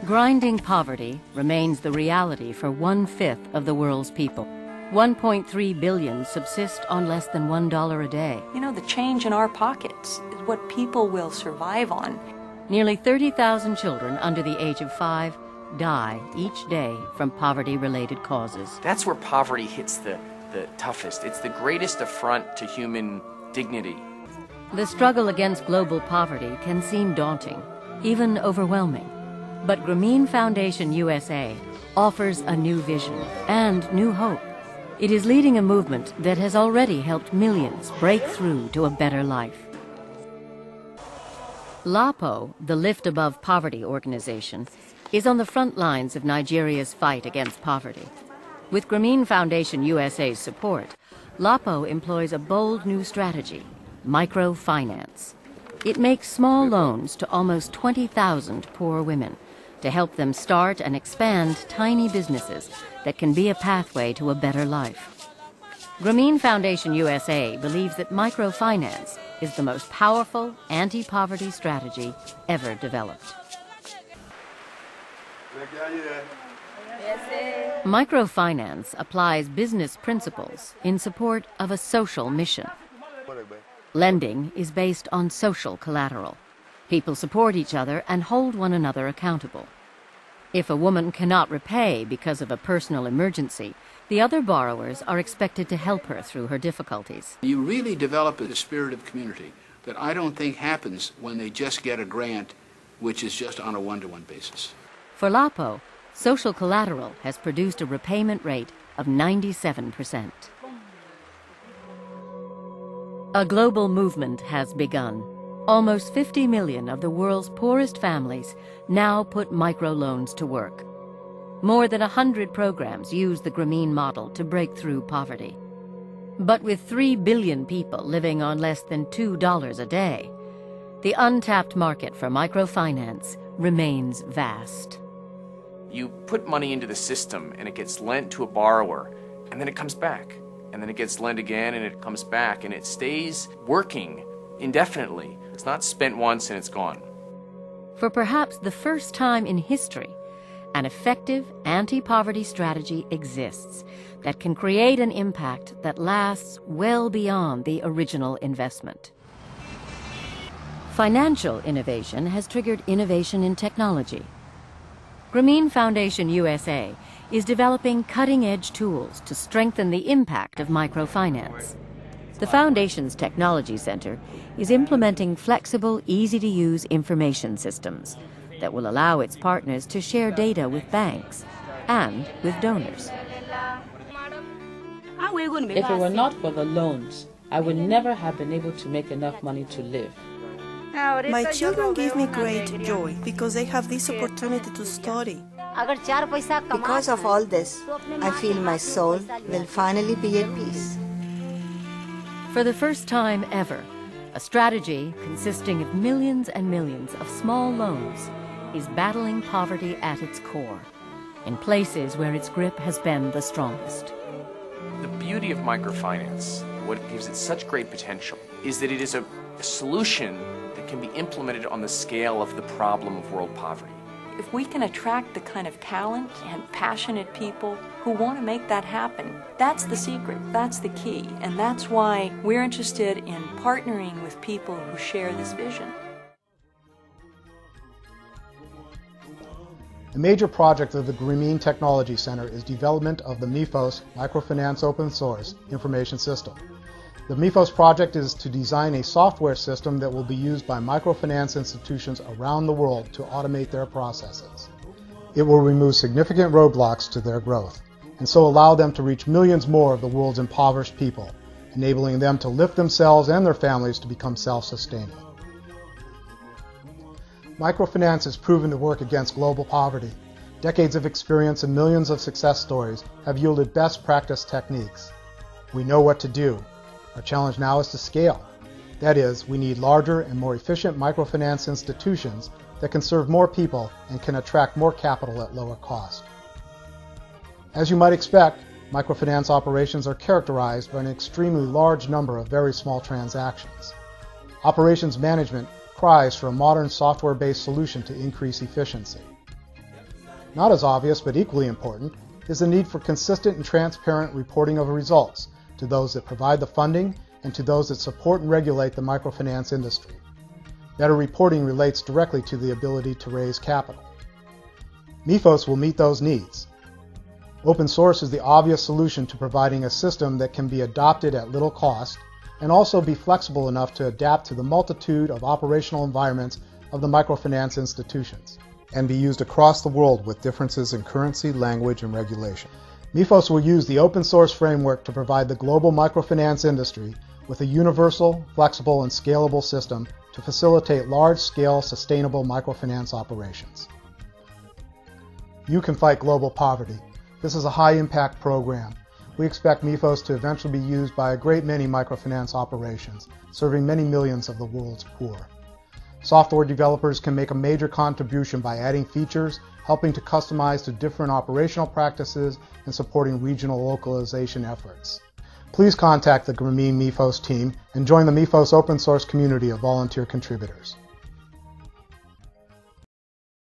Grinding poverty remains the reality for 1/5 of the world's people. 1.3 billion subsist on less than $1 a day. You know, the change in our pockets is what people will survive on. Nearly 30,000 children under the age of 5 die each day from poverty-related causes. That's where poverty hits the toughest. It's the greatest affront to human dignity. The struggle against global poverty can seem daunting, even overwhelming. But Grameem Foundation USA offers a new vision and new hope. It is leading a movement that has already helped millions break through to a better life. LAPO, the Lift Above Poverty organization, is on the front lines of Nigeria's fight against poverty. With Grameem Foundation USA's support, LAPO employs a bold new strategy: microfinance. It makes small loans to almost 20,000 poor women to help them start and expand tiny businesses that can be a pathway to a better life. Grameem Foundation USA believes that microfinance is the most powerful anti-poverty strategy ever developed. Microfinance applies business principles in support of a social mission. Lending is based on social collateral. People support each other and hold one another accountable. If a woman cannot repay because of a personal emergency, the other borrowers are expected to help her through her difficulties. You really develop a spirit of community that I don't think happens when they just get a grant, which is just on a one-to-one basis. For LAPO, social collateral has produced a repayment rate of 97%. A global movement has begun. Almost 50 million of the world's poorest families now put microloans to work. More than 100 programs use the Grameem model to break through poverty. But with 3 billion people living on less than $2 a day, the untapped market for microfinance remains vast. You put money into the system and it gets lent to a borrower, and then it comes back. And then it gets lent again and it comes back, and it stays working indefinitely. It's not spent once and it's gone. For perhaps the first time in history, an effective anti-poverty strategy exists that can create an impact that lasts well beyond the original investment. Financial innovation has triggered innovation in technology. Grameem Foundation USA is developing cutting-edge tools to strengthen the impact of microfinance. The Foundation's Technology Center is implementing flexible, easy-to-use information systems that will allow its partners to share data with banks and with donors. If it were not for the loans, I would never have been able to make enough money to live. My children give me great joy because they have this opportunity to study. Because of all this, I feel my soul will finally be at peace. For the first time ever, a strategy consisting of millions and millions of small loans is battling poverty at its core, in places where its grip has been the strongest. The beauty of microfinance, what gives it such great potential, is that it is a solution that can be implemented on the scale of the problem of world poverty. If we can attract the kind of talent and passionate people who want to make that happen, that's the secret, that's the key, and that's why we're interested in partnering with people who share this vision. A major project of the Grameem Technology Center is development of the mp4 Microfinance Open Source Information System. The mp4 project is to design a software system that will be used by microfinance institutions around the world to automate their processes. It will remove significant roadblocks to their growth, and so allow them to reach millions more of the world's impoverished people, enabling them to lift themselves and their families to become self-sustaining. Microfinance has proven to work against global poverty. Decades of experience and millions of success stories have yielded best practice techniques. We know what to do. Our challenge now is to scale. That is, we need larger and more efficient microfinance institutions that can serve more people and can attract more capital at lower cost. As you might expect, microfinance operations are characterized by an extremely large number of very small transactions. Operations management cries for a modern software-based solution to increase efficiency. Not as obvious, but equally important, is the need for consistent and transparent reporting of results to those that provide the funding and to those that support and regulate the microfinance industry. Better reporting relates directly to the ability to raise capital. mp4 will meet those needs. Open source is the obvious solution to providing a system that can be adopted at little cost and also be flexible enough to adapt to the multitude of operational environments of the microfinance institutions and be used across the world with differences in currency, language, and regulation. mp4 will use the open source framework to provide the global microfinance industry with a universal, flexible, and scalable system to facilitate large-scale, sustainable microfinance operations. You can fight global poverty. This is a high-impact program. We expect mp4 to eventually be used by a great many microfinance operations, serving many millions of the world's poor. Software developers can make a major contribution by adding features, helping to customize to different operational practices, and supporting regional localization efforts. Please contact the Grameem mp4 team and join the mp4 open source community of volunteer contributors.